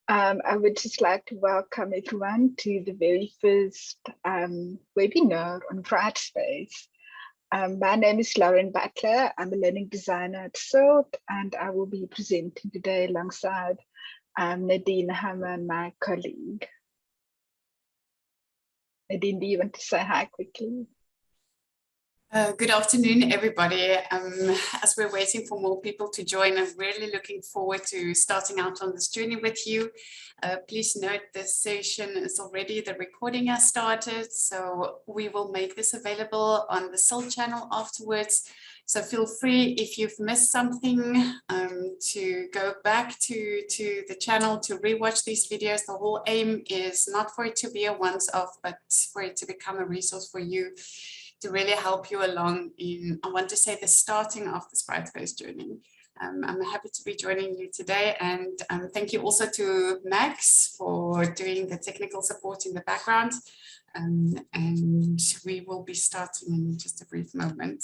I would just like to welcome everyone to the very first webinar on Brightspace. My name is Butler. I'm a learning designer at SILT, and I will be presenting today alongside Nadine, Hamman, my colleague. Nadine, do you want to say hi quickly? Good afternoon, everybody. As we're waiting for more people to join, I'm really looking forward to starting out on this journey with you. Please note this session is already, the recording has started, so we will make this available on the SILT channel afterwards. So feel free, if you've missed something, to go back to the channel to rewatch these videos. The whole aim is not for it to be a once-off, but for it to become a resource for you to really help you along in, I want to say, the starting of this Brightspace journey. I'm happy to be joining you today, and thank you also to Max for doing the technical support in the background. And we will be starting in just a brief moment.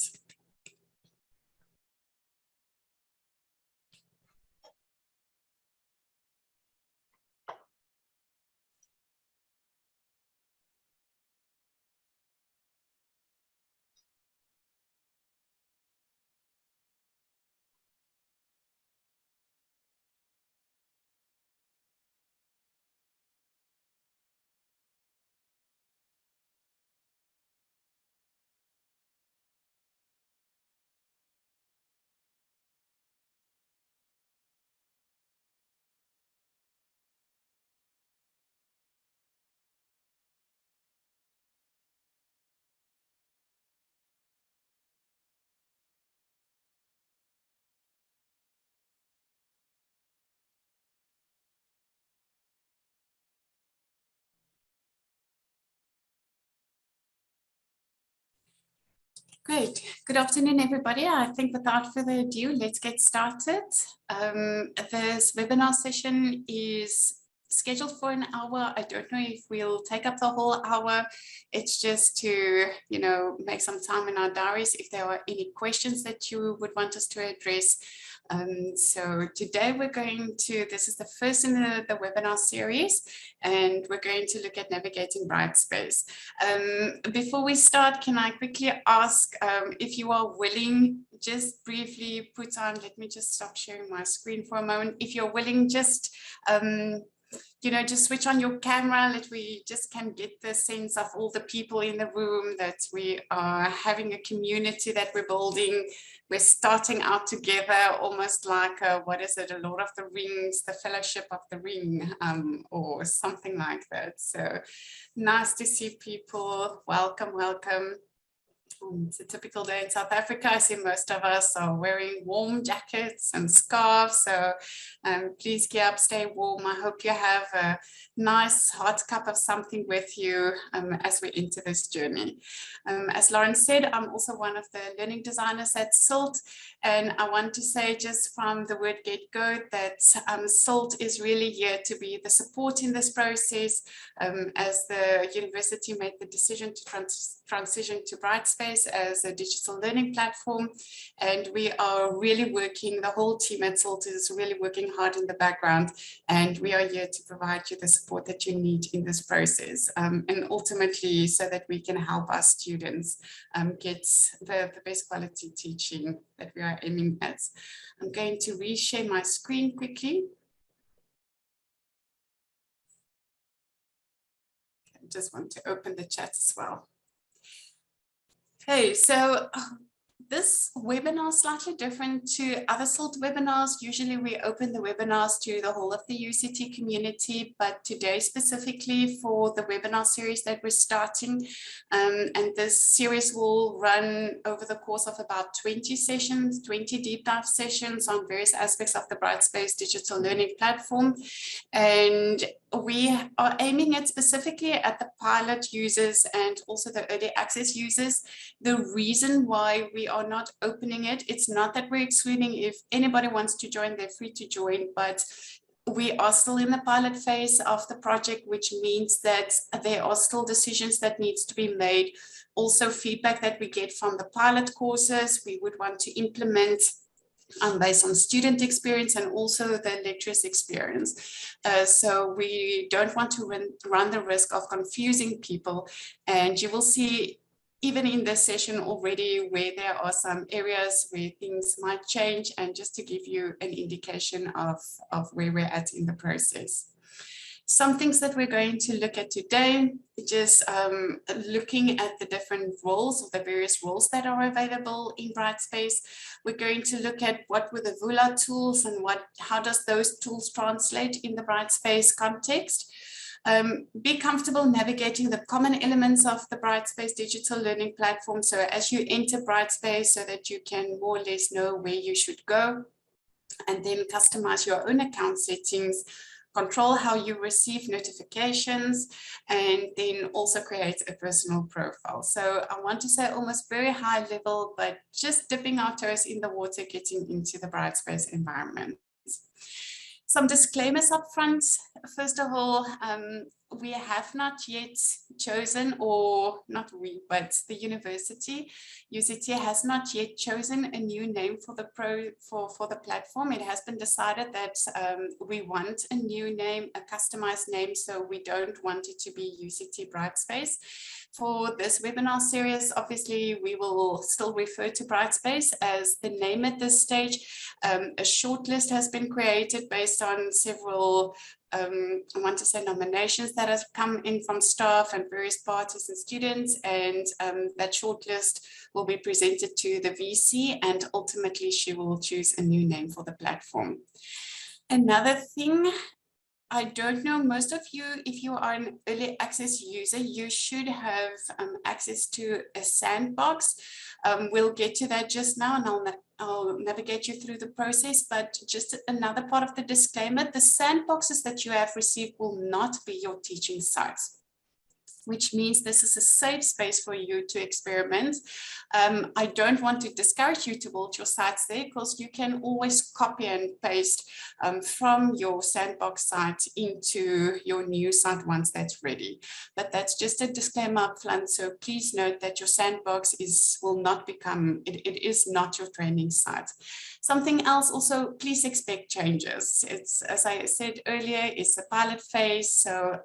Great. Good afternoon, everybody. I think without further ado, let's get started. This webinar session is scheduled for an hour. I don't know if we'll take up the whole hour. It's just to, make some time in our diaries if there are any questions that you would want us to address. So today we're going to, this is the first in the webinar series, and we're going to look at navigating Brightspace. Before we start, can I quickly ask if you are willing, just briefly put on, let me just stop sharing my screen for a moment. If you're willing, just just switch on your camera, that we just can get the sense of all the people in the room, that we are having a community that we're building. We're starting out together, almost like, what is it, a Lord of the Rings, the Fellowship of the Ring, or something like that. So nice to see people. Welcome, welcome. It's a typical day in South Africa. I see most of us are wearing warm jackets and scarves, so please gear up, stay warm. I hope you have a nice hot cup of something with you as we enter this journey. As Lauren said, I'm also one of the learning designers at SILT, and I want to say just from the word get-go that SILT is really here to be the support in this process. As the university made the decision to transition to Brightspace as a digital learning platform, and we are really working, the whole team at SILT is really working hard in the background, and we are here to provide you the support that you need in this process, and ultimately so that we can help our students get the best quality teaching that we are aiming at. I'm going to reshare my screen quickly. I just want to open the chat as well. Okay, so this webinar is slightly different to other SILT webinars. Usually we open the webinars to the whole of the UCT community, but today specifically for the webinar series that we're starting, and this series will run over the course of about 20 sessions, 20 deep dive sessions on various aspects of the Brightspace digital learning platform. And we are aiming it specifically at the pilot users and also the early access users. The reason why we are not opening it, it's not that we're excluding. If anybody wants to join, they're free to join, but we are still in the pilot phase of the project, which means that there are still decisions that needs to be made. Also feedback that we get from the pilot courses, we would want to implement based on student experience and also the lecturer's experience. So we don't want to run the risk of confusing people. And you will see even in this session already where there are some areas where things might change, and just to give you an indication of where we're at in the process. Some things that we're going to look at today, just looking at the different roles, or the various roles that are available in Brightspace. We're going to look at what were the Vula tools and how does those tools translate in the Brightspace context. Be comfortable navigating the common elements of the Brightspace digital learning platform. So as you enter Brightspace, so that you can more or less know where you should go, and then customize your own account settings, control how you receive notifications, and then also create a personal profile. So I want to say almost very high level, but just dipping our toes in the water, getting into the Brightspace environment. Some disclaimers up front. First of all, we have not yet chosen, or not we, but the university, UCT has not yet chosen a new name for the platform. It has been decided that we want a new name, a customized name, so we don't want it to be UCT Brightspace. For this webinar series, obviously, we will still refer to Brightspace as the name at this stage. A shortlist has been created based on several I want to say nominations that have come in from staff and various parties and students, and that shortlist will be presented to the VC, and ultimately she will choose a new name for the platform. Another thing, I don't know, most of you, if you are an early access user, you should have access to a sandbox. We'll get to that just now, and I'll navigate you through the process, but just another part of the disclaimer, the sandboxes that you have received will not be your teaching sites, which means this is a safe space for you to experiment. I don't want to discourage you to build your sites there, because you can always copy and paste from your sandbox site into your new site once that's ready. But that's just a disclaimer up front. So please note that your sandbox will not become, it is not your training site. Something else also, please expect changes. It's, as I said earlier, it's a pilot phase, so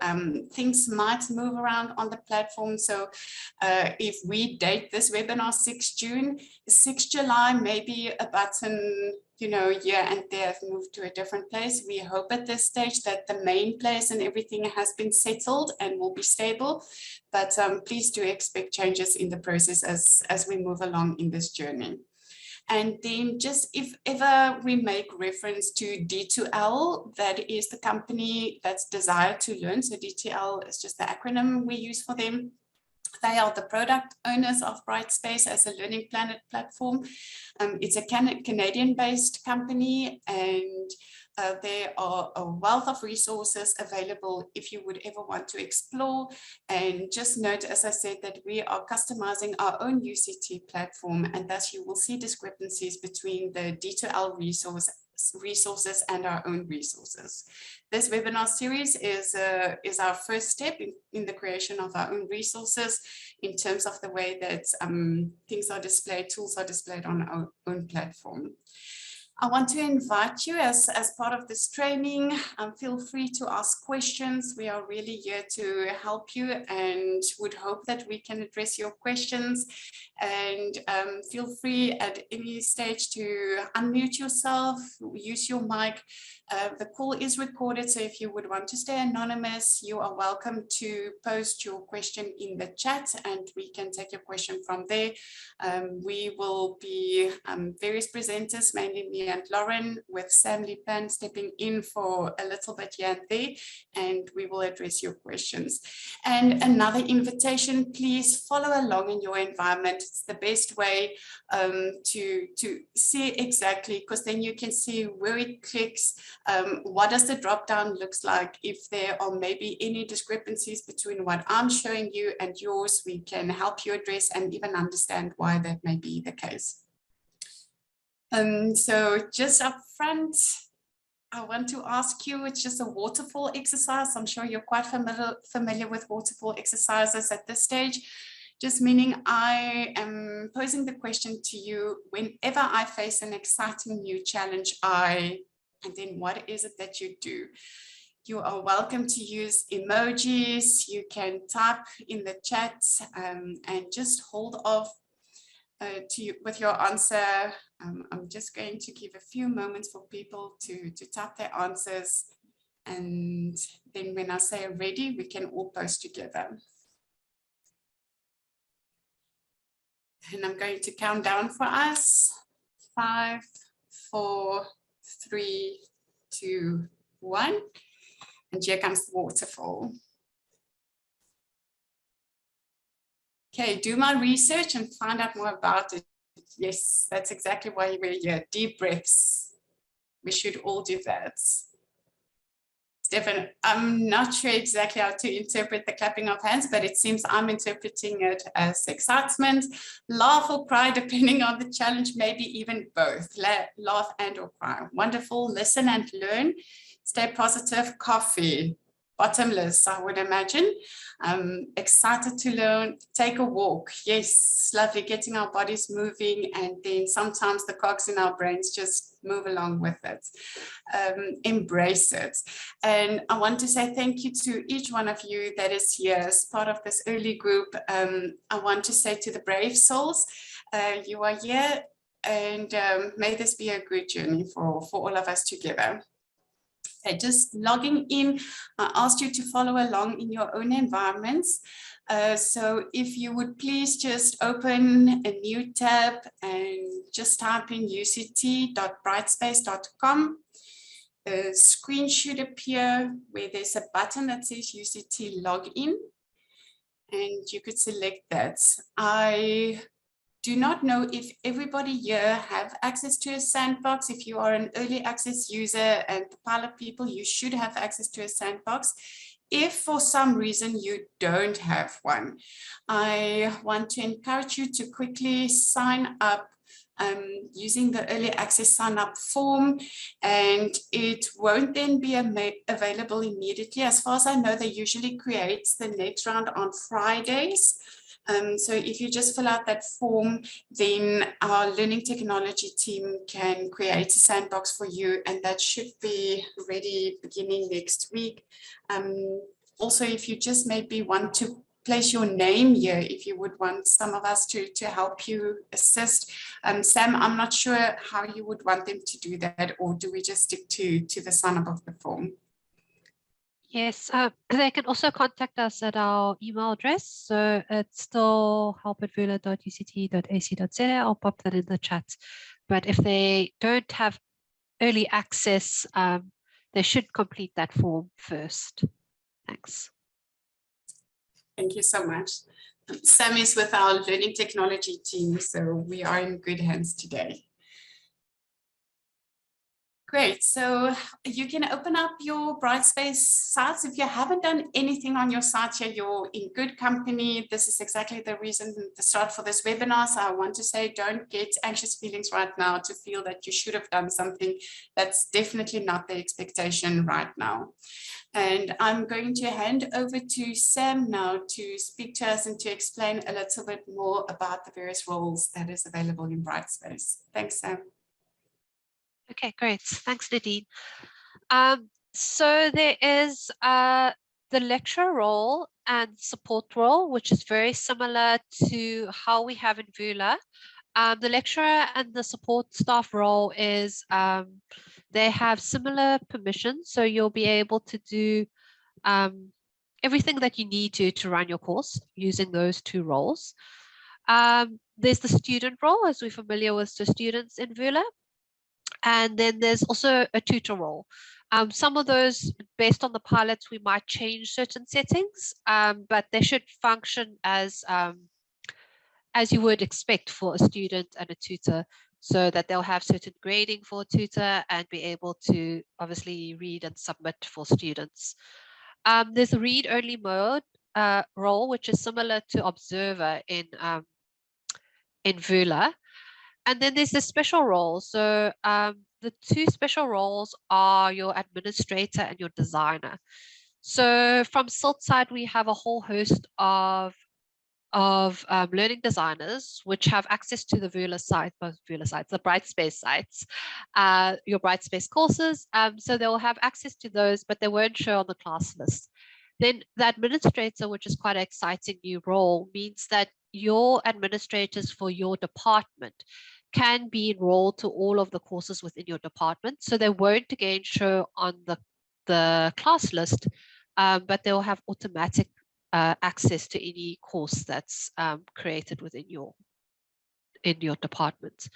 things might move around on the platform. So if we date this webinar 6 June, 6 July, maybe a button, you know, here and there have moved to a different place. We hope at this stage that the main place and everything has been settled and will be stable, but please do expect changes in the process as we move along in this journey. And then just if ever we make reference to D2L, that is the company that's Desire to Learn. So D2L is just the acronym we use for them. They are the product owners of Brightspace as a Learning Planet platform. It's a Canadian-based company, and there are a wealth of resources available if you would ever want to explore. And just note, as I said, that we are customizing our own UCT platform, and thus you will see discrepancies between the D2L resources and our own resources. This webinar series is our first step in the creation of our own resources in terms of the way that things are displayed, tools are displayed on our own platform. I want to invite you as part of this training, feel free to ask questions. We are really here to help you and would hope that we can address your questions. And feel free at any stage to unmute yourself, use your mic. The call is recorded, so if you would want to stay anonymous, you are welcome to post your question in the chat and we can take your question from there. We will be various presenters, mainly me and Lauren, with Sam Lipan stepping in for a little bit here and there, and we will address your questions. And another invitation, please follow along in your environment. It's the best way to see exactly, because then you can see where it clicks, what does the drop down looks like. If there are maybe any discrepancies between what I'm showing you and yours, we can help you address and even understand why that may be the case. So just up front, I want to ask you, it's just a waterfall exercise. I'm sure you're quite familiar with waterfall exercises at this stage. just meaning I am posing the question to you whenever I face an exciting new challenge, and then what is it that you do? You are welcome to use emojis, you can type in the chat and just hold off with your answer. I'm just going to give a few moments for people to type their answers, and then when I say ready, we can all post together. And I'm going to count down for us. 5, 4, 3, 2, 1. And here comes the waterfall. Okay, do my research and find out more about it. Yes, that's exactly why we're here. Deep breaths. We should all do that. Stefan, I'm not sure exactly how to interpret the clapping of hands, but it seems I'm interpreting it as excitement, laugh or cry, depending on the challenge, maybe even both, laugh and or cry. Wonderful, listen and learn, stay positive, coffee, bottomless, I would imagine. Excited to learn, take a walk. Yes, lovely, getting our bodies moving, and then sometimes the cogs in our brains just move along with it. Embrace it. And I want to say thank you to each one of you that is here as part of this early group. I want to say to the brave souls, you are here, and may this be a good journey for all of us together. Okay, just logging in, I asked you to follow along in your own environments. So if you would please just open a new tab and just type in uct.brightspace.com. A screen should appear where there's a button that says UCT login, and you could select that. I do not know if everybody here have access to a sandbox. If you are an early access user and the pilot people, you should have access to a sandbox. If for some reason you don't have one, I want to encourage you to quickly sign up using the early access sign up form, and it won't then be available immediately. As far as I know, they usually create the next round on Fridays. So if you just fill out that form, then our learning technology team can create a sandbox for you, and that should be ready beginning next week. Also, if you just maybe want to place your name here, if you would want some of us to help you assist. Sam, I'm not sure how you would want them to do that, or do we just stick to the sign up of the form? Yes, they can also contact us at our email address. So it's still help@vula.uct.ac.za. I'll pop that in the chat. But if they don't have early access, they should complete that form first. Thanks. Thank you so much. Sam is with our learning technology team, so we are in good hands today. Great, so you can open up your Brightspace sites. If you haven't done anything on your site yet, you're in good company. This is exactly the reason, the start for this webinar. So I want to say, don't get anxious feelings right now to feel that you should have done something. That's definitely not the expectation right now. And I'm going to hand over to Sam now to speak to us and to explain a little bit more about the various roles that is available in Brightspace. Thanks, Sam. Okay, great. Thanks, Nadine. So there is the lecturer role and support role, which is very similar to how we have in Vula. The lecturer and the support staff role is they have similar permissions, so you'll be able to do everything that you need to run your course using those two roles. There's the student role, as we're familiar with the students in Vula. And then there's also a tutor role. Some of those, based on the pilots, we might change certain settings, but they should function as you would expect for a student and a tutor, so that they'll have certain grading for a tutor and be able to obviously read and submit for students. There's a read-only mode role, which is similar to observer in Vula. And then there's the special role. So the two special roles are your administrator and your designer. So from SILT side, we have a whole host of learning designers, which have access to the Vula site, both Vula sites, the Brightspace sites, your Brightspace courses. So they'll have access to those, but they won't show on the class list. Then the administrator, which is quite an exciting new role, means that your administrators for your department can be enrolled to all of the courses within your department. So they won't again show on the class list, but they'll have automatic access to any course that's created within your department.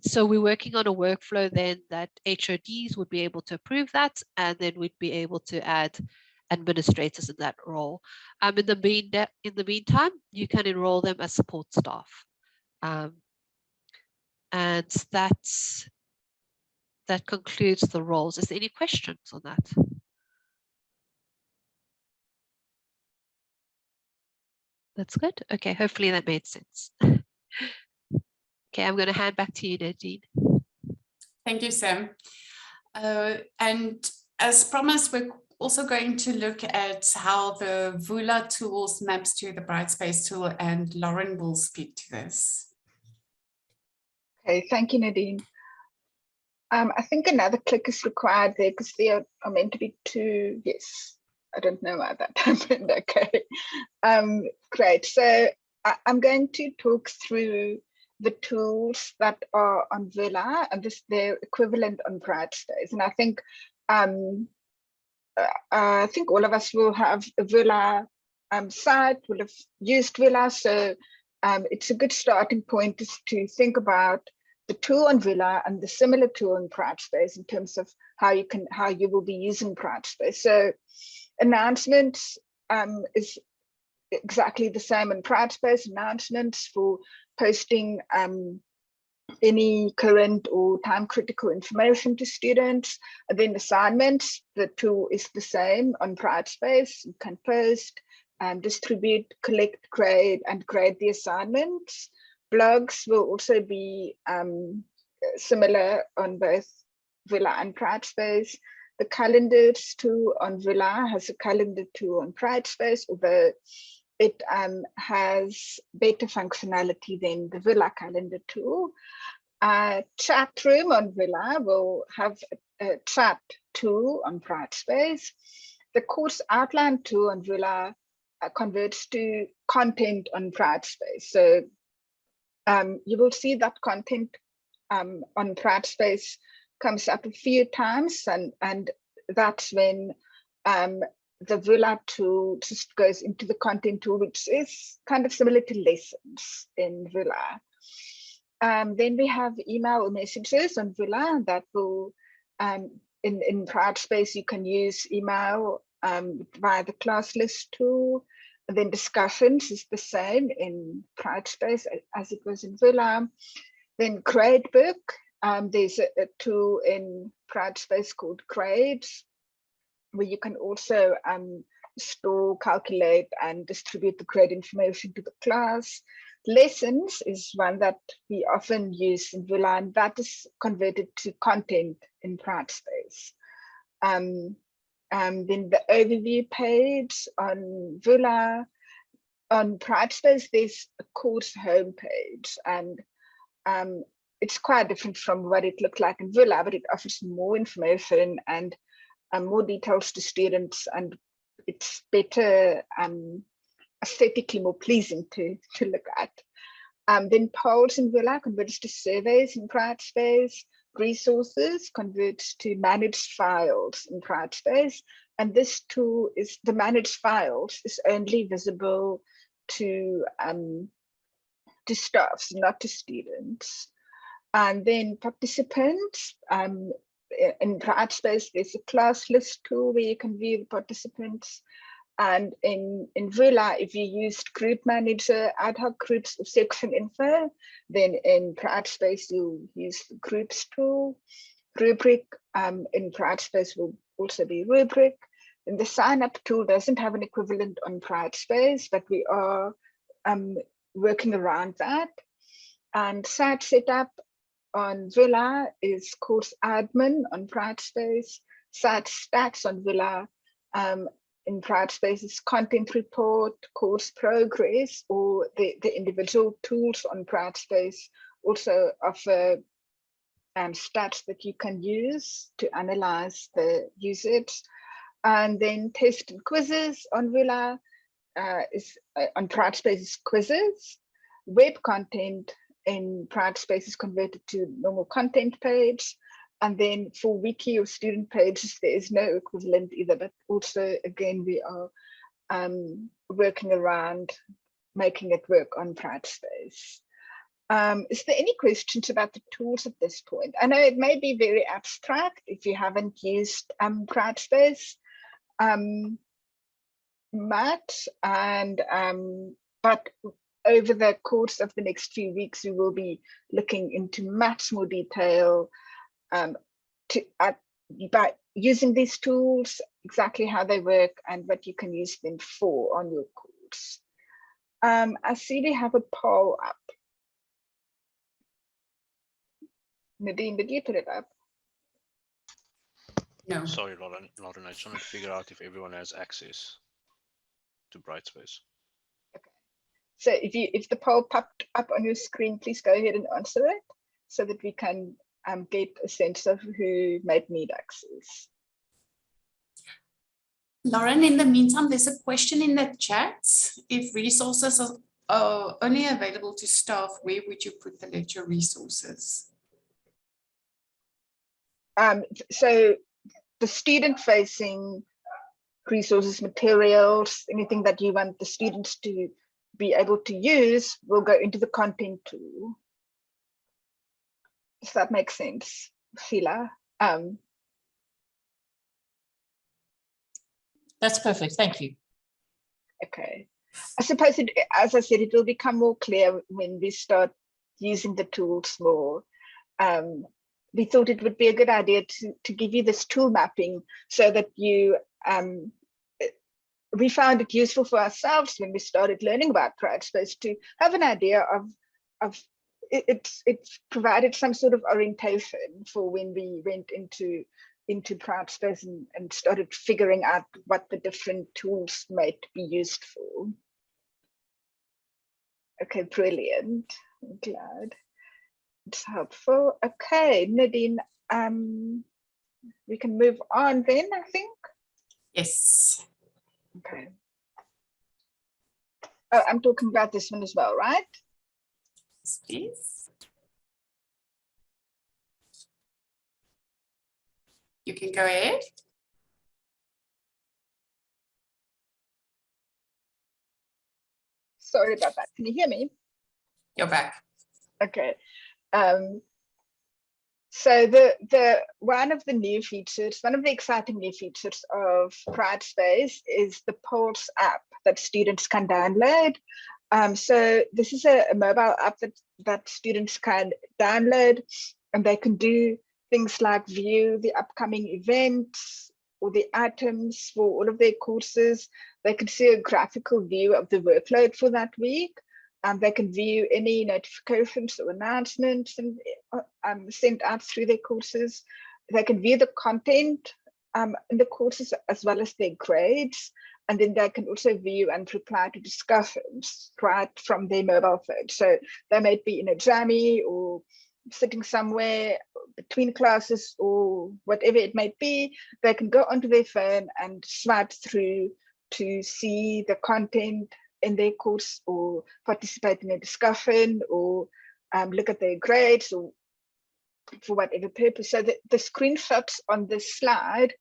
So we're working on a workflow then that HODs would be able to approve that, and then we'd be able to add administrators in that role. In the meantime, you can enroll them as support staff. And that concludes the roles. Is there any questions on that? That's good. Okay, hopefully that made sense. Okay, I'm going to hand back to you, Nadine. Thank you, Sam. And as promised, we're also going to look at how the Vula tools maps to the Brightspace tool, and Lauren will speak to this. Okay, thank you, Nadine. I think another click is required there because there are meant to be two. Yes, I don't know why that happened. Okay, great. So I'm going to talk through the tools that are on Vula and their equivalent on Brightspace. And I think all of us will have a Vula site, will have used Vula. So it's a good starting point to think about the tool on Vula and the similar tool in Brightspace in terms of how you will be using Brightspace. So announcements is exactly the same in Brightspace. Announcements for posting any current or time critical information to students. And then assignments, the tool is the same on Brightspace. You can post, distribute, collect, grade, and grade the assignments. Blogs will also be similar on both Vula and Brightspace. The calendars tool on Vula has a calendar tool on Brightspace, although it has better functionality than the Vula calendar tool. Chat room on Vula will have a chat tool on Brightspace. The course outline tool on Vula converts to content on Brightspace. So you will see that content on Brightspace comes up a few times, and that's when the Vula tool just goes into the content tool, which is kind of similar to lessons in Vula. Then we have email or messages on Vula that will, in Brightspace, you can use email via the class list tool. And then discussions is the same in Brightspace as it was in Vula. Then Gradebook, there's a tool in Brightspace called Grades, where you can also store, calculate, and distribute the grade information to the class. Lessons is one that we often use in Vula, and that is converted to content in Brightspace. Then the overview page on Vula. On Brightspace, there's a course homepage, and it's quite different from what it looked like in Vula, but it offers more information and more details to students, and it's better, aesthetically more pleasing to look at. Then polls in Vula converts to surveys in Brightspace. Resources converts to managed files in Brightspace, and this tool is the managed files is only visible to staff, not to students. And then participants, in Brightspace, there's a class list tool where you can view the participants. And in Vula, if you used Group Manager, ad hoc groups, or section info, then in Brightspace, you'll use the Groups tool. Rubric in Brightspace will also be Rubric. And the sign up tool doesn't have an equivalent on Brightspace, but we are working around that. And site setup on Vula is course admin on Brightspace. Site stats on Vula in Brightspace's content report, course progress, or the individual tools on Brightspace also offer stats that you can use to analyze the usage. And then test and quizzes on Vula on Brightspace's quizzes. Web content in Brightspace is converted to normal content page. And then for wiki or student pages, there is no equivalent either, but also, again, we are working around making it work on Brightspace. Is there any questions about the tools at this point? I know it may be very abstract if you haven't used Brightspace much, and but over the course of the next few weeks, we will be looking into much more detail by using these tools, exactly how they work and what you can use them for on your course. I see we have a poll up. Nadine, did you put it up? No. Sorry, Lauren, I just want to figure out if everyone has access to Brightspace. Okay. So if the poll popped up on your screen, please go ahead and answer it so that we can get a sense of who might need access. Lauren, in the meantime, there's a question in the chat. If resources are only available to staff, where would you put the lecture resources? So the student-facing resources, materials, anything that you want the students to be able to use will go into the content tool. Does that make sense, Sheila? That's perfect. Thank you. Okay. I suppose, as I said, it will become more clear when we start using the tools more. We thought it would be a good idea to give you this tool mapping so that you, we found it useful for ourselves when we started learning about Brightspace to have an idea of it's provided some sort of orientation for when we went into Brightspace and started figuring out what the different tools might be used for. Okay, brilliant. I'm glad. It's helpful. Okay, Nadine, we can move on then, I think. Yes. Okay. Oh, I'm talking about this one as well, right? Yes, please. You can go ahead. Sorry about that. Can you hear me? You're back. Okay. So the one of the new features, one of the exciting new features of Brightspace is the Pulse app that students can download. So this is a mobile app that students can download, and they can do things like view the upcoming events or the items for all of their courses. They can see a graphical view of the workload for that week. They can view any notifications or announcements and sent out through their courses. They can view the content in the courses as well as their grades. And then they can also view and reply to discussions right from their mobile phone. So they might be in a jammy or sitting somewhere between classes or whatever it might be. They can go onto their phone and swipe through to see the content in their course or participate in a discussion or look at their grades or for whatever purpose. So the screenshots on this slide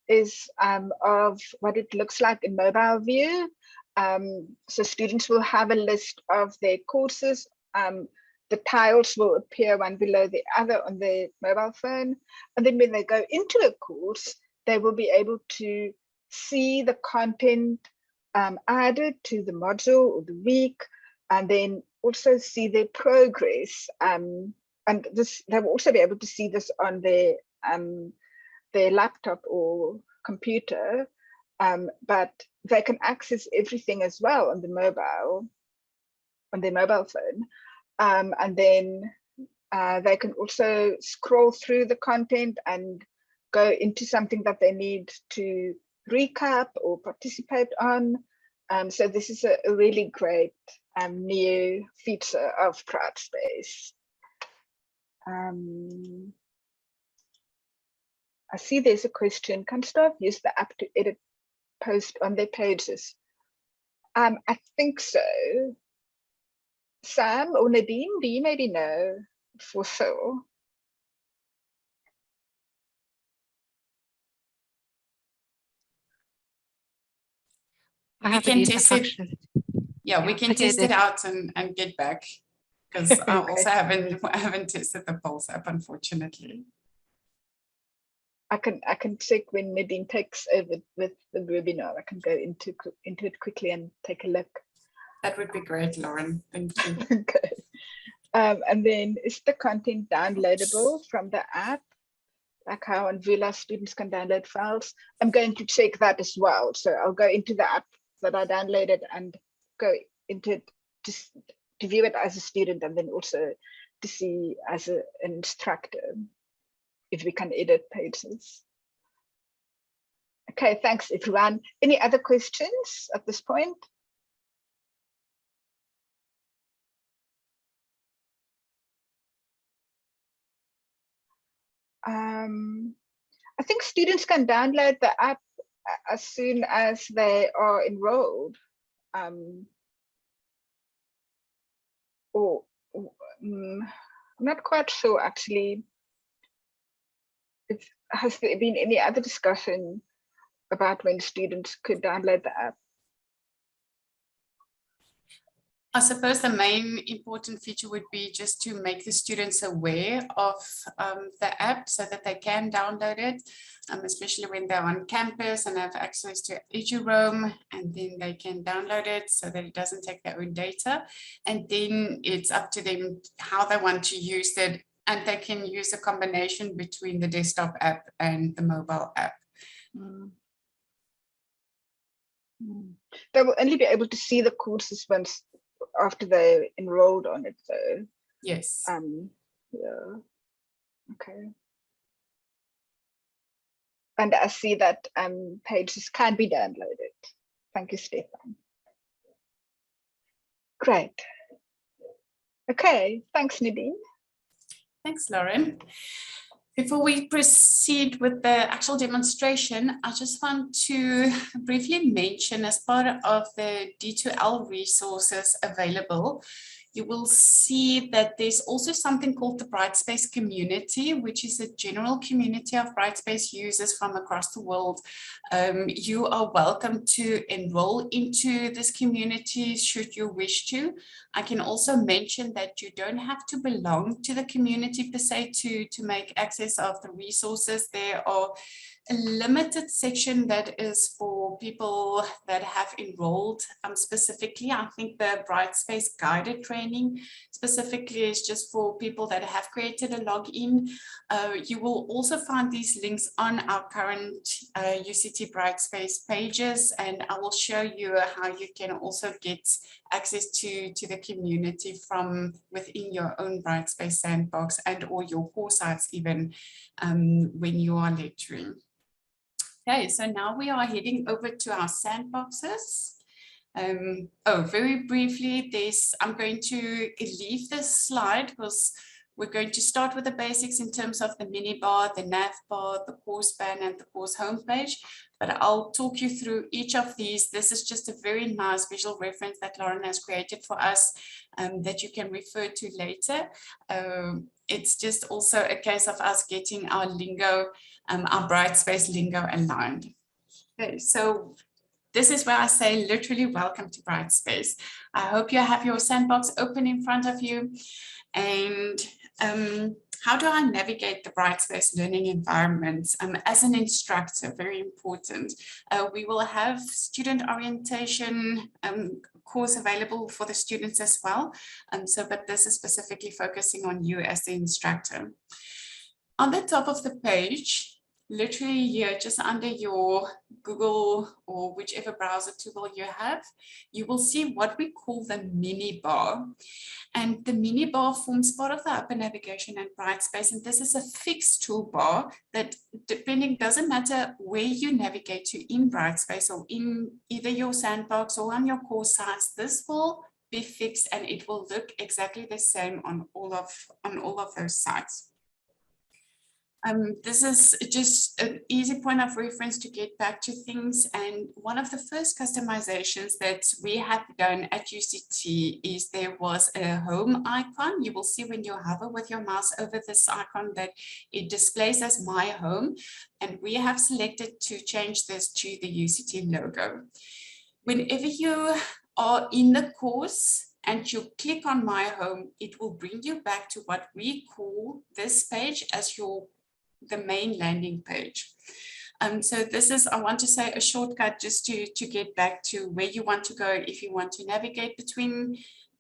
is of what it looks like in mobile view. So students will have a list of their courses. The tiles will appear one below the other on their mobile phone. And then when they go into a course, they will be able to see the content added to the module or the week, and then also see their progress. And this, they will also be able to see this on their laptop or computer, but they can access everything as well on their mobile phone. And then they can also scroll through the content and go into something that they need to recap or participate on. So this is a really great new feature of Brightspace. I see there's a question. Can staff use the app to edit posts on their pages? I think so. Sam or Nadine, do you maybe know for sure? I can test it. Yeah, we can test it out and get back, because I also haven't tested the Pulse app, unfortunately. I can check when Nadine takes over with the webinar. I can go into it quickly and take a look. That would be great, Lauren. Thank you. Okay. And then is the content downloadable from the app? Like how on Vula students can download files. I'm going to check that as well. So I'll go into the app that I downloaded and go into it to view it as a student, and then also to see as an instructor if we can edit pages. Okay, thanks everyone. Any other questions at this point? I think students can download the app as soon as they are enrolled. I'm not quite sure actually. Has there been any other discussion about when students could download the app? I suppose the main important feature would be just to make the students aware of the app so that they can download it, especially when they're on campus and have access to EduRoam, and then they can download it so that it doesn't take their own data. And then it's up to them how they want to use it, and they can use a combination between the desktop app and the mobile app. They will only be able to see the courses once after they're enrolled on it, though. Yes. Yeah. Okay. And I see that pages can be downloaded. Thank you, Stefan. Great. Okay, thanks, Nadine. Thanks, Lauren. Before we proceed with the actual demonstration, I just want to briefly mention, as part of the D2L resources available, you will see that there's also something called the Brightspace community, which is a general community of Brightspace users from across the world. You are welcome to enroll into this community should you wish to. I can also mention that you don't have to belong to the community per se to make access of the resources. There are a limited section that is for people that have enrolled specifically. I think the Brightspace guided training specifically is just for people that have created a login. You will also find these links on our current UCT Brightspace pages, and I will show you how you can also get access to the community from within your own Brightspace sandbox and or your core sites even when you are lecturing. Okay, so now we are heading over to our sandboxes. Very briefly, I'm going to leave this slide because we're going to start with the basics in terms of the minibar, the nav bar, the course ban, and the course homepage. But I'll talk you through each of these. This is just a very nice visual reference that Lauren has created for us that you can refer to later. It's just also a case of us getting our lingo, our Brightspace lingo aligned. Okay, so this is where I say literally welcome to Brightspace. I hope you have your sandbox open in front of you. And how do I navigate the Brightspace learning environment as an instructor? Very important. We will have student orientation course available for the students as well. But this is specifically focusing on you as the instructor. On the top of the page, literally here, just under your Google or whichever browser tool you have, you will see what we call the minibar. And the minibar forms part of the upper navigation and Brightspace. And this is a fixed toolbar that, doesn't matter where you navigate to in Brightspace or in either your sandbox or on your course sites, this will be fixed and it will look exactly the same on all of those sites. This is just an easy point of reference to get back to things. And one of the first customizations that we have done at UCT is there was a home icon. You will see when you hover with your mouse over this icon that it displays as my home. And we have selected to change this to the UCT logo. Whenever you are in the course and you click on my home, it will bring you back to what we call this page as the main landing page. So this is, I want to say, a shortcut just to get back to where you want to go if you want to navigate between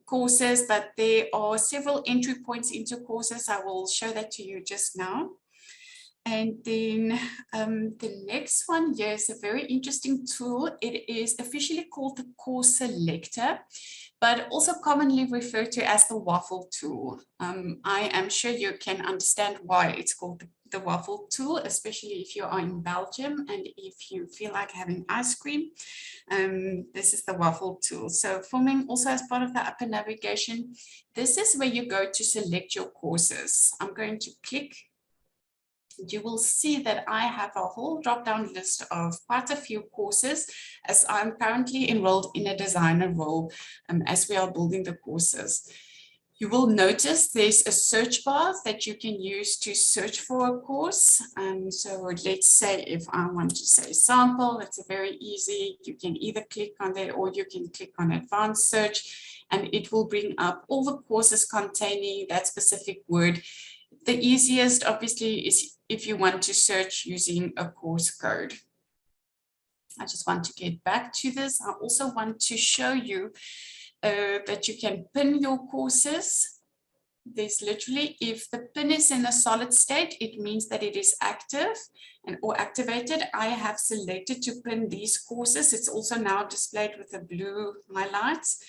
courses, but there are several entry points into courses. I will show that to you just now. And then the next one here is a very interesting tool. It is officially called the Course Selector, but also commonly referred to as the waffle tool. I am sure you can understand why it's called the waffle tool, especially if you are in Belgium and if you feel like having ice cream. This is the waffle tool. So forming also as part of the upper navigation, this is where you go to select your courses. I'm going to click. You will see that I have a whole drop-down list of quite a few courses as I'm currently enrolled in a designer role as we are building the courses. You will notice there's a search bar that you can use to search for a course. So let's say if I want to say sample, it's a very easy. You can either click on there or you can click on advanced search and it will bring up all the courses containing that specific word. The easiest, obviously, is if you want to search using a course code. I just want to get back to this. I also want to show you that you can pin your courses. There's literally, if the pin is in a solid state, it means that it is active or activated. I have selected to pin these courses. It's also now displayed with the blue highlights.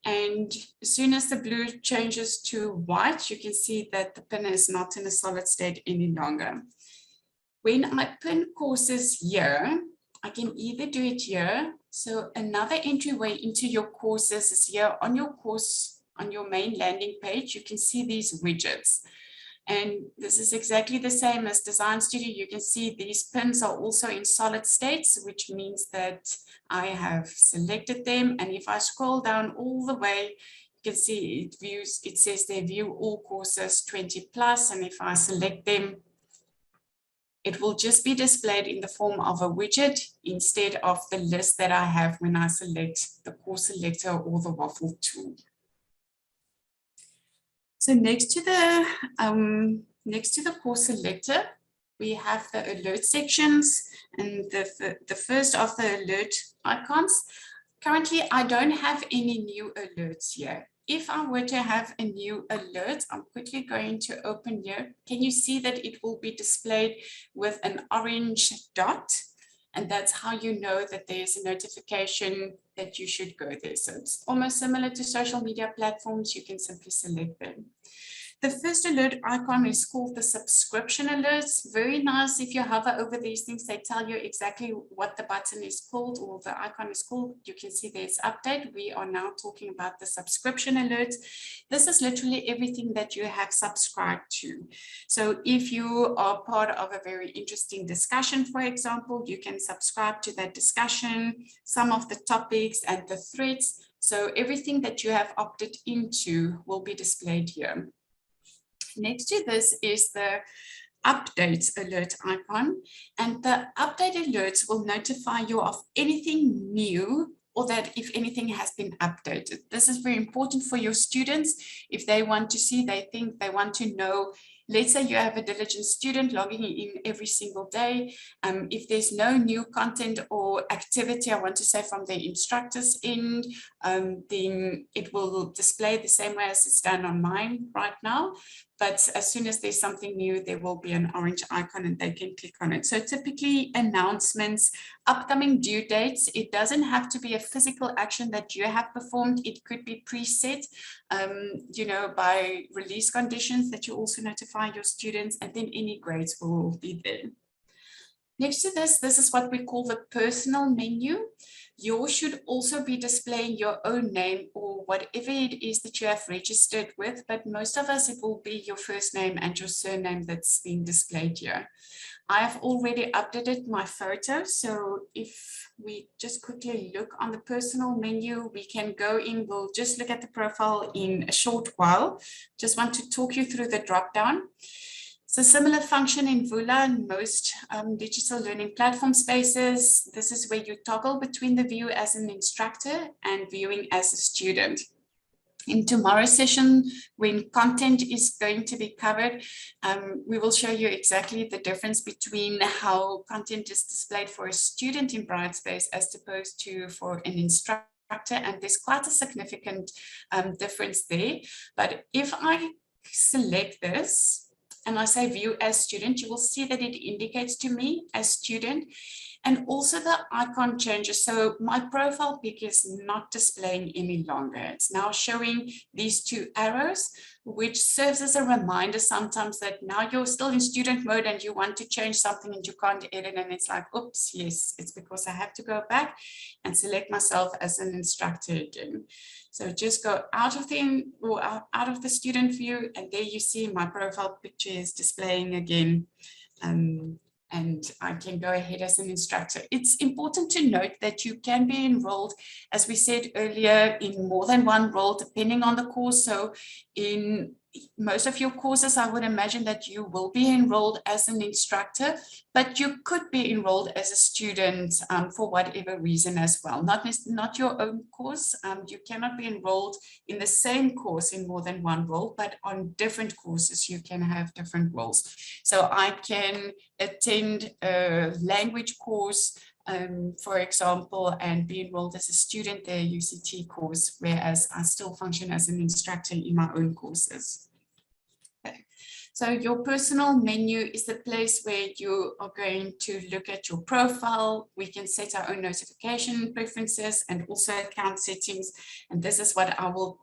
And as soon as the blue changes to white, you can see that the pin is not in a solid state any longer. When I pin courses here, I can either do it here. So another entryway into your courses is here on your course, on your main landing page. You can see these widgets. And this is exactly the same as Design Studio. You can see these pins are also in solid states, which means that I have selected them. And if I scroll down all the way, you can see it says they view all courses 20 plus. And if I select them, it will just be displayed in the form of a widget instead of the list that I have when I select the course selector or the waffle tool. So next to the course selector, we have the alert sections and the first of the alert icons. Currently, I don't have any new alerts here. If I were to have a new alert, I'm quickly going to open here. Can you see that it will be displayed with an orange dot? And that's how you know that there's a notification that you should go there. So it's almost similar to social media platforms. You can simply select them. The first alert icon is called the subscription alerts. Very nice. If you hover over these things, they tell you exactly what the button is called or the icon is called. You can see there's update. We are now talking about the subscription alerts. This is literally everything that you have subscribed to. So if you are part of a very interesting discussion, for example, you can subscribe to that discussion, some of the topics and the threads. So everything that you have opted into will be displayed here. Next to this is the updates alert icon, and the update alerts will notify you of anything new or that if anything has been updated. This is very important for your students. If they want to see, they want to know, let's say you have a diligent student logging in every single day. If there's no new content or activity, I want to say from the instructor's end, then it will display the same way as it's done on mine right now. but as soon as there's something new, there will be an orange icon and they can click on it. So typically announcements, upcoming due dates, it doesn't have to be a physical action that you have performed. It could be preset, you know, by release conditions that you also notify your students, and then any grades will be there. Next to this, this is what we call the personal menu. Yours should also be displaying your own name or whatever it is that you have registered with, but most of us, it will be your first name and your surname that's being displayed here. I have already updated my photo, so if we just quickly look on the personal menu, we can go in, we'll just look at the profile in a short while. Just want to talk you through the drop down. It's a similar function in Vula and most digital learning platform spaces. This is where you toggle between the view as an instructor and viewing as a student. In tomorrow's session, when content is going to be covered, we will show you exactly the difference between how content is displayed for a student in Brightspace as opposed to for an instructor. And there's quite a significant difference there. But if I select this, and I say view as student, you will see that it indicates to me as student, and also the icon changes. So my profile pic is not displaying any longer. It's now showing these two arrows, which serves as a reminder sometimes that now you're still in student mode and you want to change something and you can't edit, and it's like, oops, yes, it's because I have to go back and select myself as an instructor again. So just go out of the student view, and there you see my profile picture is displaying again. And I can go ahead as an instructor. It's important to note that you can be enrolled, as we said earlier, in more than one role, depending on the course. So in most of your courses, I would imagine that you will be enrolled as an instructor, but you could be enrolled as a student for whatever reason as well. Not your own course. You cannot be enrolled in the same course in more than one role, but on different courses, you can have different roles. So I can attend a language course, for example, and be enrolled as a student there, UCT course, whereas I still function as an instructor in my own courses. Okay. So your personal menu is the place where you are going to look at your profile. We can set our own notification preferences and also account settings. And this is what I will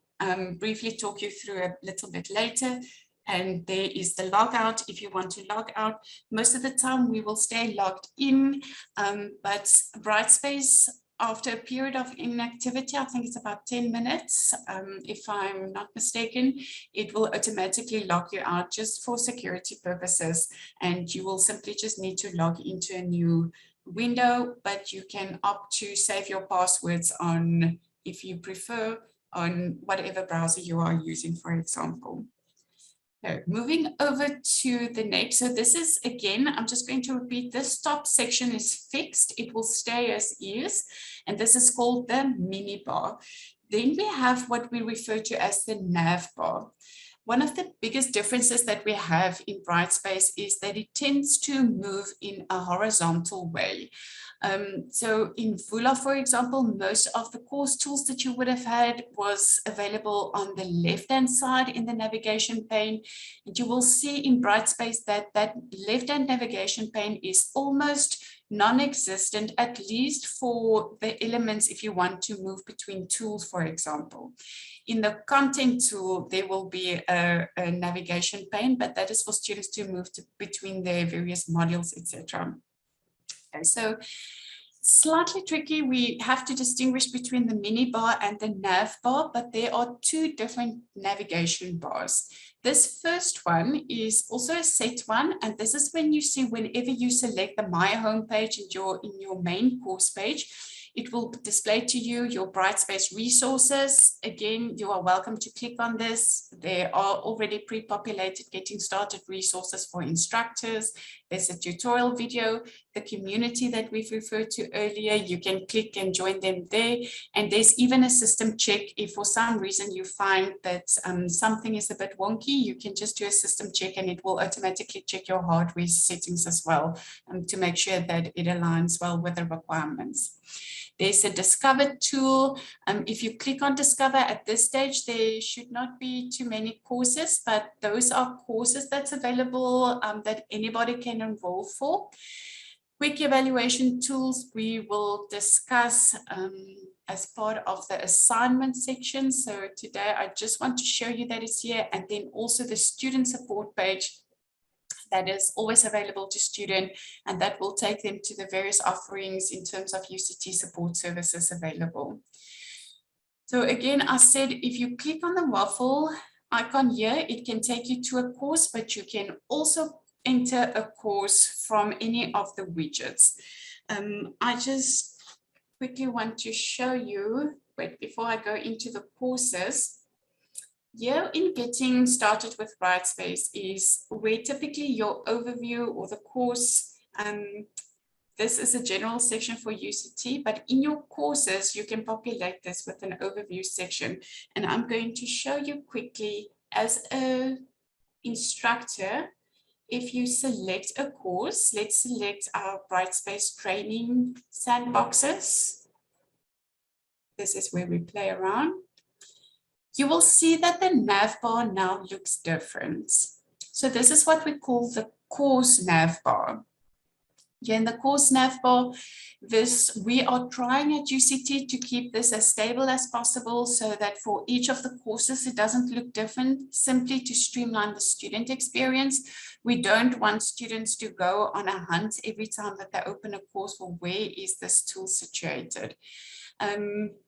briefly talk you through a little bit later. And there is the logout if you want to log out. Most of the time we will stay logged in, but Brightspace, after a period of inactivity, I think it's about 10 minutes, if I'm not mistaken, it will automatically log you out just for security purposes. And you will simply just need to log into a new window, but you can opt to save your passwords on, if you prefer, on whatever browser you are using, for example. So moving over to the next, so this is, again, I'm just going to repeat, this top section is fixed, it will stay as is, and this is called the minibar. Then we have what we refer to as the nav bar. One of the biggest differences that we have in Brightspace is that it tends to move in a horizontal way. So in Vula, for example, most of the course tools that you would have had was available on the left-hand side in the navigation pane. And you will see in Brightspace that that left-hand navigation pane is almost non-existent, at least for the elements if you want to move between tools, for example. In the content tool, there will be a navigation pane, but that is for students to move between their various modules, etc. Okay, so slightly tricky, we have to distinguish between the minibar and the nav bar, but there are two different navigation bars. This first one is also a set one, and this is when you see whenever you select the My Home page and in your main course page, it will display to you your Brightspace resources. Again, you are welcome to click on this. There are already pre-populated getting started resources for instructors. There's a tutorial video, the community that we've referred to earlier. You can click and join them there. And there's even a system check. If for some reason you find that something is a bit wonky, you can just do a system check and it will automatically check your hardware settings as well to make sure that it aligns well with the requirements. There's a Discover tool. If you click on Discover at this stage, there should not be too many courses, but those are courses that's available that anybody can enroll for. Quick evaluation tools we will discuss as part of the assignment section. So today I just want to show you that it's here, and then also the student support page that is always available to students, and that will take them to the various offerings in terms of UCT support services available. So again, I said, if you click on the waffle icon here, it can take you to a course, but you can also enter a course from any of the widgets. I just quickly want to show you, but before I go into the courses, here in getting started with Brightspace is where typically your overview or the course, this is a general section for UCT, but in your courses, you can populate this with an overview section. And I'm going to show you quickly as an instructor, if you select a course, let's select our Brightspace training sandboxes. This is where we play around. You will see that the nav bar now looks different. So this is what we call the course nav bar. Here in the course nav bar, we are trying at UCT to keep this as stable as possible so that for each of the courses, it doesn't look different, simply to streamline the student experience. We don't want students to go on a hunt every time that they open a course for where is this tool situated.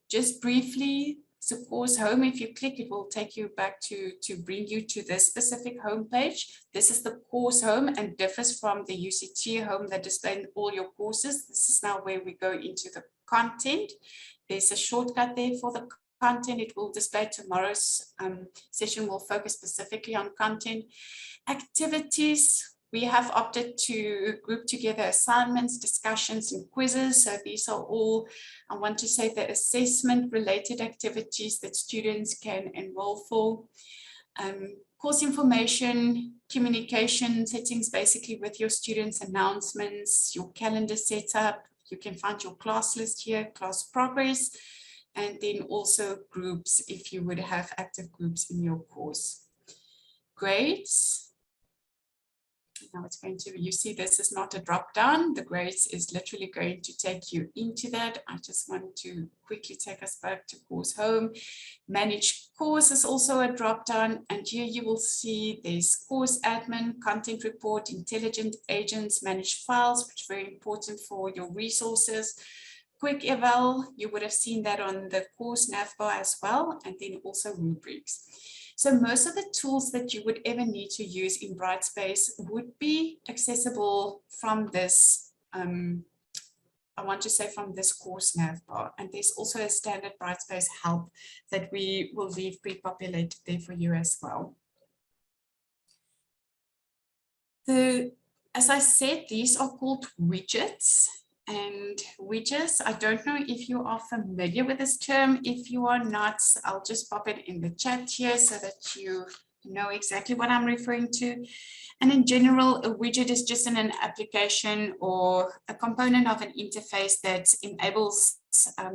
Just briefly, so course home, if you click, it will take you back to bring you to this specific home page. This is the course home and differs from the UCT home that displays all your courses. This is now where we go into the content. There's a shortcut there for the content. It will display tomorrow's session will focus specifically on content. Activities. We have opted to group together assignments, discussions, and quizzes. So these are all, I want to say, the assessment related activities that students can enroll for. Course information, communication settings, basically with your students, announcements, your calendar setup. You can find your class list here, class progress, and then also groups if you would have active groups in your course. Grades. Now it's going to, you see this is not a drop down. The grades is literally going to take you into that. I just want to quickly take us back to course home. Manage course is also a drop down. And here you will see there's course admin, content report, intelligent agents, manage files, which is very important for your resources. Quick eval, you would have seen that on the course navbar as well. And then also rubrics. So most of the tools that you would ever need to use in Brightspace would be accessible from this, I want to say from this course navbar. And there's also a standard Brightspace help that we will leave pre-populated there for you as well. As I said, these are called widgets. And widgets, I don't know if you are familiar with this term. If you are not, I'll just pop it in the chat here so that you know exactly what I'm referring to. And in general, a widget is just an application or a component of an interface that enables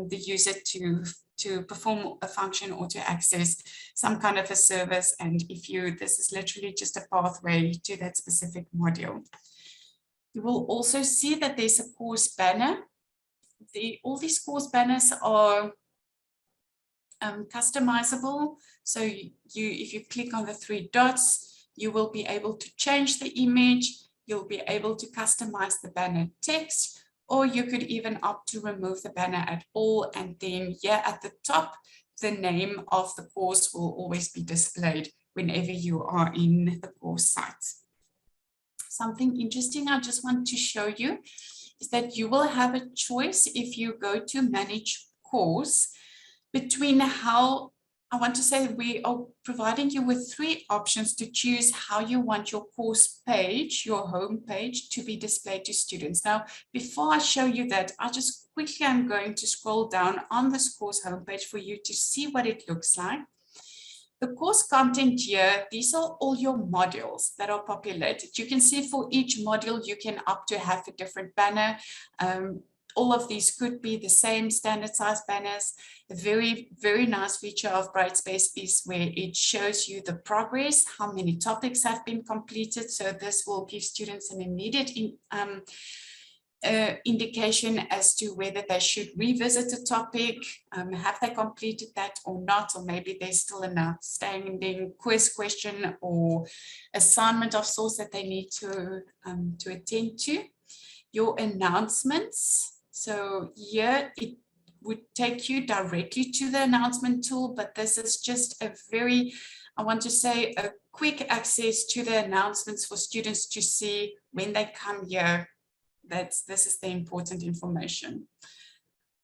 the user to perform a function or to access some kind of a service. And this is literally just a pathway to that specific module. You will also see that there's a course banner. All these course banners are customizable. So if you click on the three dots, you will be able to change the image. You'll be able to customize the banner text, or you could even opt to remove the banner at all. And then here at the top, the name of the course will always be displayed whenever you are in the course site. Something interesting I just want to show you is that you will have a choice if you go to manage course between how I want to say we are providing you with 3 options to choose how you want your course page, your home page, to be displayed to students. Now, before I show you that, I just quickly am going to scroll down on this course homepage for you to see what it looks like. The course content here, these are all your modules that are populated. You can see for each module, you can opt to have a different banner. All of these could be the same standard size banners. A very, very nice feature of Brightspace is where it shows you the progress, how many topics have been completed. So this will give students an immediate indication as to whether they should revisit a topic, have they completed that or not, or maybe there's still an outstanding quiz question or assignment of sorts that they need to attend to. Your announcements. So here it would take you directly to the announcement tool, but this is just a very, I want to say, a quick access to the announcements for students to see when they come here. This is the important information.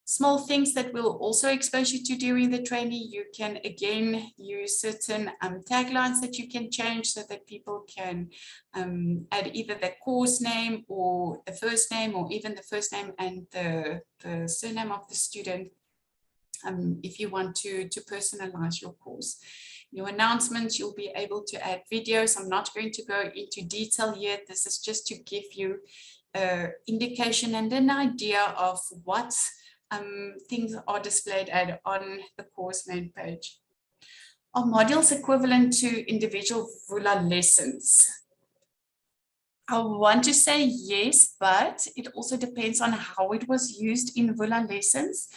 Small things that we'll also expose you to during the training. You can again use certain taglines that you can change so that people can add either the course name or the first name, or even the first name and the surname of the student, if you want to personalize your course. Your announcements, you'll be able to add videos. I'm not going to go into detail yet. This is just to give you indication and an idea of what things are displayed on the course main page. Are modules equivalent to individual Vula lessons? I want to say yes, but it also depends on how it was used in Vula lessons.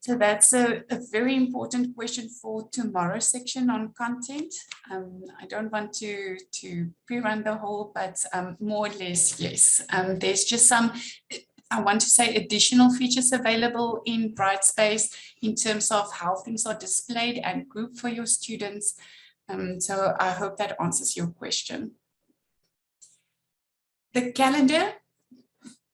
So that's a very important question for tomorrow's section on content. I don't want to pre-run the whole, but more or less, yes. There's just some, I want to say, additional features available in Brightspace in terms of how things are displayed and grouped for your students. So I hope that answers your question. The calendar.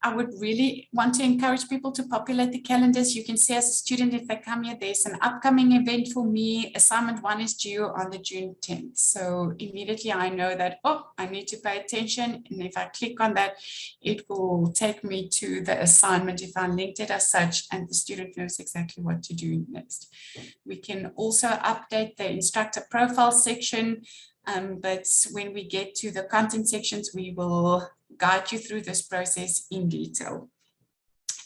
I would really want to encourage people to populate the calendars. You can see as a student, if they come here, there's an upcoming event for me. Assignment 1 is due on the June 10th. So immediately I know that, oh, I need to pay attention. And if I click on that, it will take me to the assignment if I linked it as such, and the student knows exactly what to do next. We can also update the instructor profile section. But when we get to the content sections, we will guide you through this process in detail.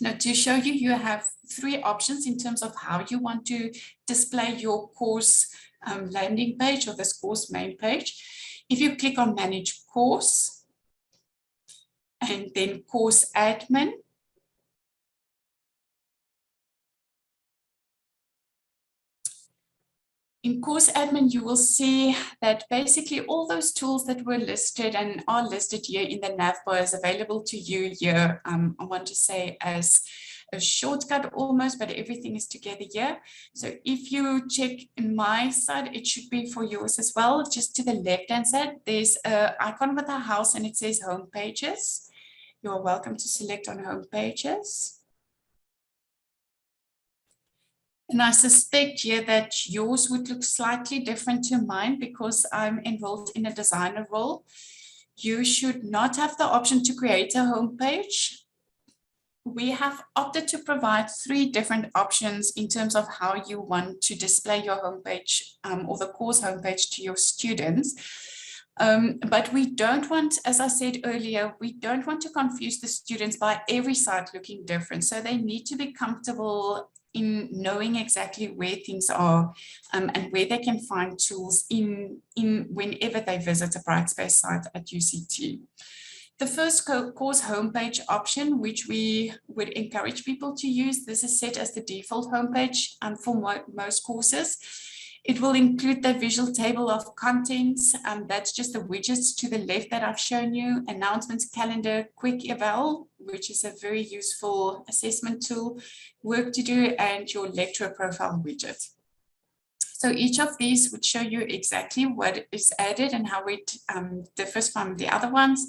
Now, to show you, you have 3 options in terms of how you want to display your course landing page or this course main page. If you click on Manage Course and then Course Admin, in Course Admin, you will see that basically all those tools that were listed and are listed here in the nav bar is available to you here. I want to say as a shortcut almost, but everything is together here. So if you check in my side, it should be for yours as well. Just to the left-hand side, there's an icon with a house and it says Home Pages. You're welcome to select on Home Pages. And I suspect here that yours would look slightly different to mine because I'm enrolled in a designer role. You should not have the option to create a homepage. We have opted to provide 3 different options in terms of how you want to display your homepage or the course homepage to your students. But we don't want, as I said earlier, we don't want to confuse the students by every site looking different. So they need to be comfortable in knowing exactly where things are and where they can find tools in whenever they visit a Brightspace site at UCT. The first course homepage option, which we would encourage people to use, this is set as the default homepage for most courses. It will include the visual table of contents. That's just the widgets to the left that I've shown you, announcements, calendar, quick eval, which is a very useful assessment tool, work to do, and your lecturer profile widget. So each of these would show you exactly what is added and how it differs from the other ones.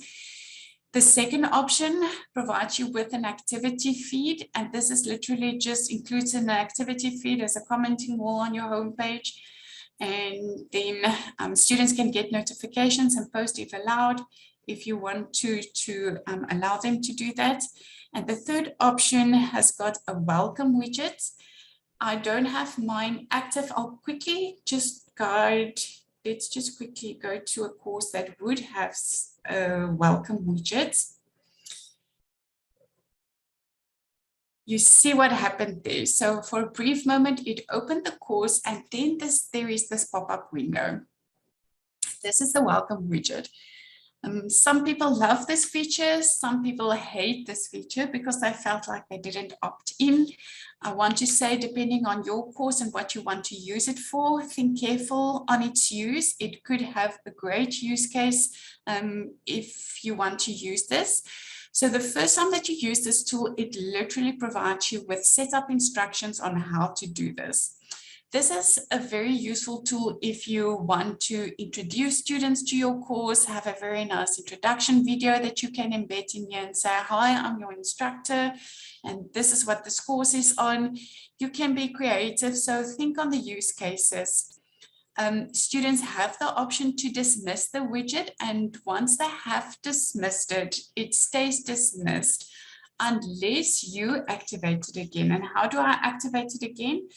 The second option provides you with an activity feed, and this is literally just includes an activity feed as a commenting wall on your homepage. And then students can get notifications and post if allowed, if you want to allow them to do that. And the third option has got a welcome widget. I don't have mine active. I'll quickly just guide. Let's just quickly go to a course that would have a welcome widget. You see what happened there. So for a brief moment, it opened the course, and then there is this pop-up window. This is the welcome widget. Some people love this feature. Some people hate this feature because they felt like they didn't opt in. I want to say, depending on your course and what you want to use it for, think careful on its use. It could have a great use case if you want to use this. So the first time that you use this tool, it literally provides you with setup instructions on how to do this. This is a very useful tool if you want to introduce students to your course, have a very nice introduction video that you can embed in here and say, hi, I'm your instructor, and this is what this course is on. You can be creative, so think on the use cases. Students have the option to dismiss the widget, and once they have dismissed it, it stays dismissed unless you activate it again. And how do I activate it again?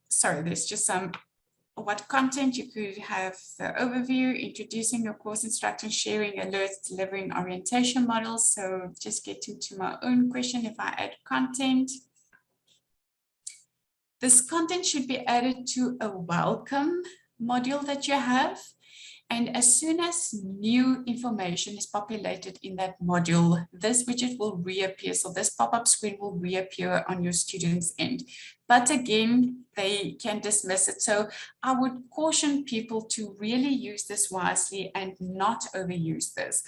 Sorry, there's just some what content you could have: the overview, introducing your course instructions, sharing alerts, delivering orientation models. So just getting to my own question, if I add content, this content should be added to a welcome module that you have. And as soon as new information is populated in that module, this widget will reappear. So this pop-up screen will reappear on your student's end. But again, they can dismiss it. So I would caution people to really use this wisely and not overuse this.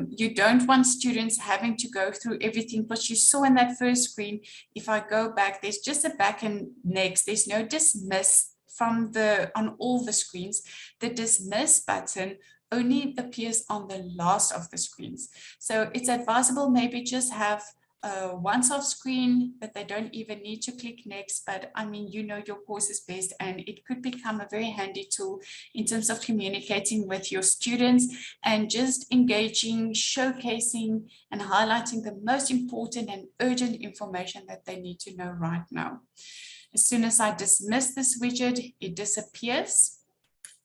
You don't want students having to go through everything, but you saw in that first screen, if I go back, there's just a back and next, there's no dismiss from on all the screens. The dismiss button only appears on the last of the screens. So it's advisable maybe just have a once-off screen that they don't even need to click next. But I mean, you know your course is best, and it could become a very handy tool in terms of communicating with your students and just engaging, showcasing, and highlighting the most important and urgent information that they need to know right now. As soon as I dismiss this widget, it disappears.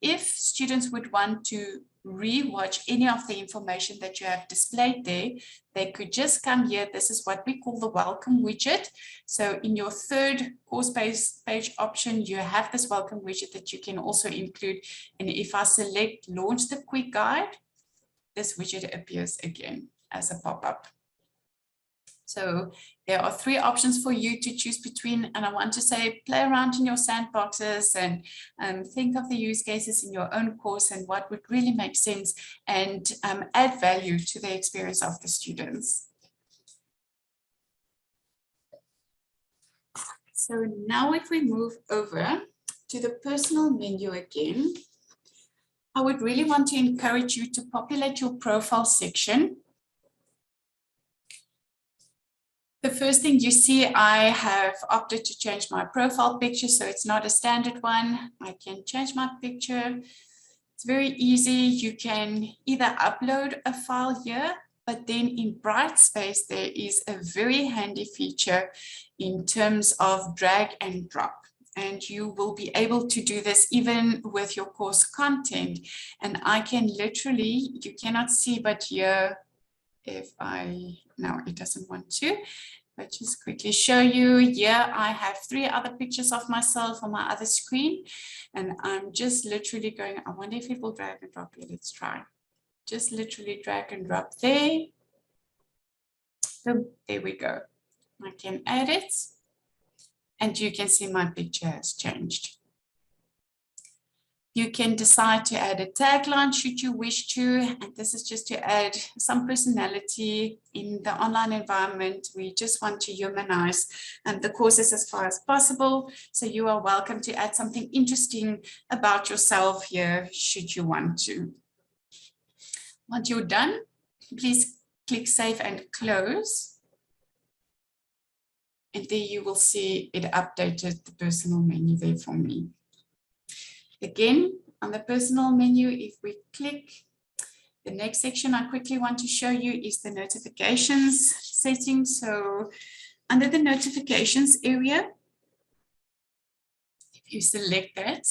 If students would want to re-watch any of the information that you have displayed there, they could just come here. This is what we call the welcome widget. So in your third course page option, you have this welcome widget that you can also include. And if I select launch the quick guide, this widget appears again as a pop-up. So there are three options for you to choose between, and I want to say play around in your sandboxes and think of the use cases in your own course and what would really make sense and add value to the experience of the students. So now if we move over to the personal menu again, I would really want to encourage you to populate your profile section. The first thing you see, I have opted to change my profile picture, so it's not a standard one. I can change my picture. It's very easy. You can either upload a file here, but then in Brightspace, there is a very handy feature in terms of drag and drop. And you will be able to do this even with your course content. And I can literally, you cannot see, but here, no, it doesn't want to. I'll just quickly show you. Here I have 3 other pictures of myself on my other screen, and I'm just literally going, I wonder if it will drag and drop here. Let's try. Just literally drag and drop there. Boom, there we go. I can add it, and you can see my picture has changed. You can decide to add a tagline should you wish to, and this is just to add some personality in the online environment. We just want to humanize the courses as far as possible. So you are welcome to add something interesting about yourself here should you want to. Once you're done, please click Save and Close. And there you will see it updated the personal menu there for me. Again, on the personal menu, if we click, the next section I quickly want to show you is the notifications settings. So under the notifications area, if you select that,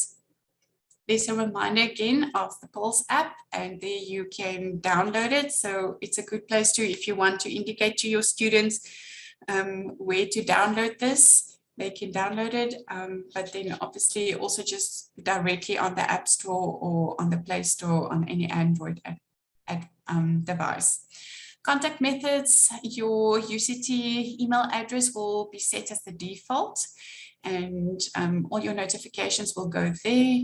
there's a reminder again of the Pulse app, and there you can download it. So it's a good place to, if you want to indicate to your students where to download this, they can download it. But then obviously also just directly on the App Store or on the Play Store on any Android device. Contact methods, your UCT email address will be set as the default, and all your notifications will go there.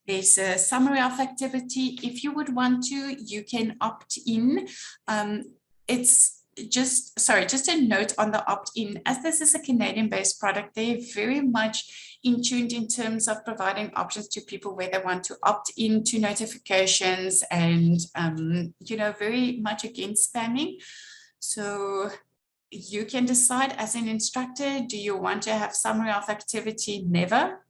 There's a summary of activity. If you would want to, you can opt in. It's just a note on the opt-in, as this is a Canadian-based product, they're very much in tuned in terms of providing options to people where they want to opt into notifications and, you know, very much against spamming. So you can decide as an instructor, do you want to have summary of activity never,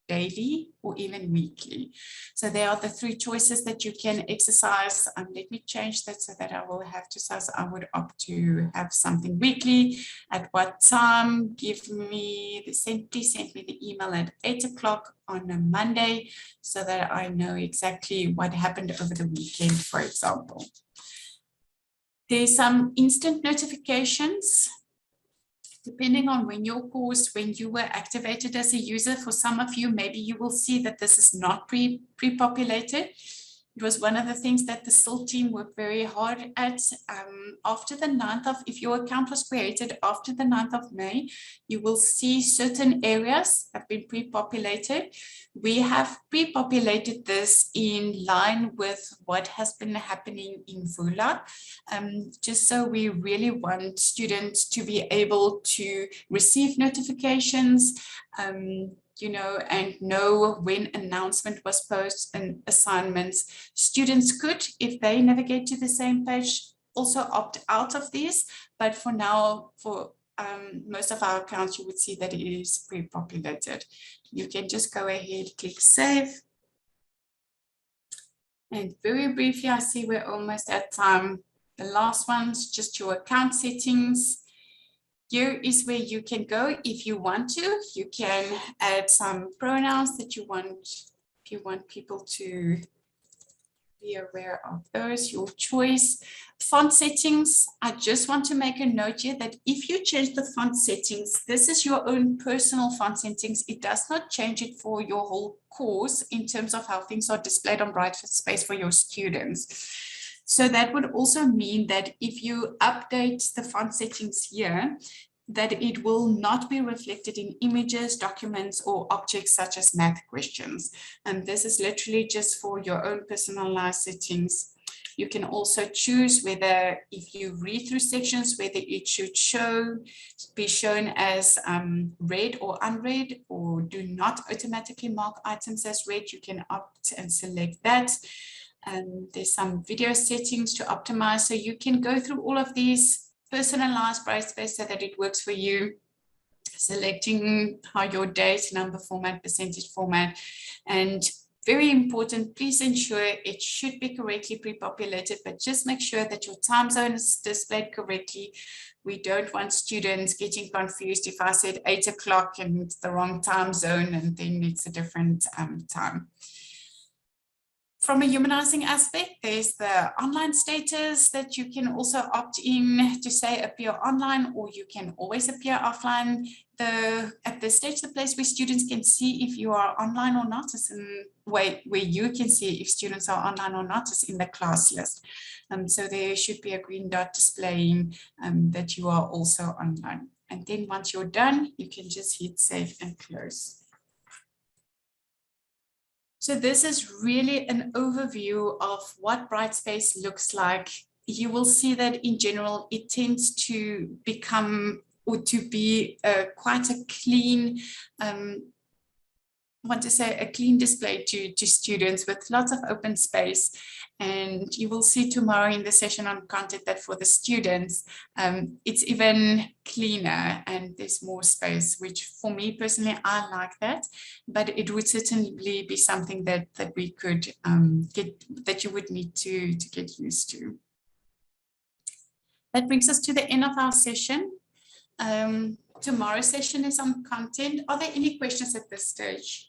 daily, or even weekly? So there are the three choices that you can exercise. Let me change that so that I will have to say I would opt to have something weekly. At what time? Give me the please send me the email at 8 o'clock on a Monday so that I know exactly what happened over the weekend, for example. There's some instant notifications. Depending on when you were activated as a user, for some of you, maybe you will see that this is not pre-populated. It was one of the things that the SIL team worked very hard at. After the 9th of, if your account was created after the 9th of May, you will see certain areas have been pre-populated. We have pre-populated this in line with what has been happening in Vula, just so we really want students to be able to receive notifications, you know, and know when announcement was posted and assignments. Students could, if they navigate to the same page, also opt out of these. But for now, for most of our accounts, you would see that it is pre-populated. You can just go ahead, click save. And very briefly, I see we're almost at time. The last one's just your account settings. Here is where you can go if you want to. You can add some pronouns that you want, if you want people to be aware of those, your choice. Font settings, I just want to make a note here that if you change the font settings, this is your own personal font settings. It does not change it for your whole course in terms of how things are displayed on Brightspace for your students. So that would also mean that if you update the font settings here, that it will not be reflected in images, documents, or objects such as math questions. And this is literally just for your own personalized settings. You can also choose whether, if you read through sections, whether it should be shown as read or unread, or do not automatically mark items as read. You can opt and select that. And there's some video settings to optimize. So you can go through all of these, personalized Brightspace so that it works for you, selecting how your date, number format, percentage format, and very important, please ensure it should be correctly pre-populated, but just make sure that your time zone is displayed correctly. We don't want students getting confused if I said 8 o'clock and it's the wrong time zone and then it's a different time. From a humanizing aspect, there's the online status that you can also opt in to say appear online, or you can always appear offline. At this stage, the place where students can see if you are online or not is in where you can see if students are online or not is in the class list. So there should be a green dot displaying that you are also online. And then once you're done, you can just hit save and close. So this is really an overview of what Brightspace looks like. You will see that in general, it tends to become or to be quite a clean want to say, a clean display to students with lots of open space. And you will see tomorrow in the session on content that for the students, it's even cleaner and there's more space, which for me personally, I like that, but it would certainly be something that we could that you would need to get used to. That brings us to the end of our session. Tomorrow's session is on content. Are there any questions at this stage?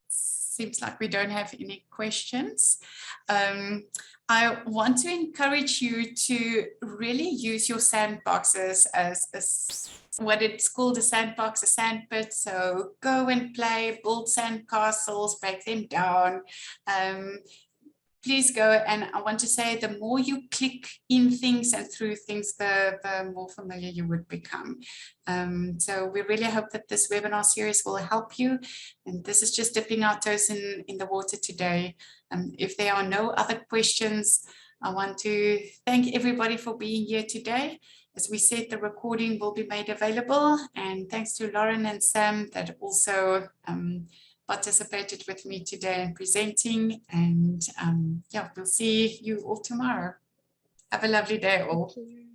Seems like we don't have any questions. I want to encourage you to really use your sandboxes as what it's called, a sandbox, a sandpit. So go and play, build sand castles, break them down. Please go, and I want to say the more you click in things and through things, the more familiar you would become. So we really hope that this webinar series will help you. And this is just dipping our toes in the water today. If there are no other questions, I want to thank everybody for being here today. As we said, the recording will be made available. And thanks to Lauren and Sam that also participated with me today in presenting, and yeah, we'll see you all tomorrow. Have a lovely day all. Thank you.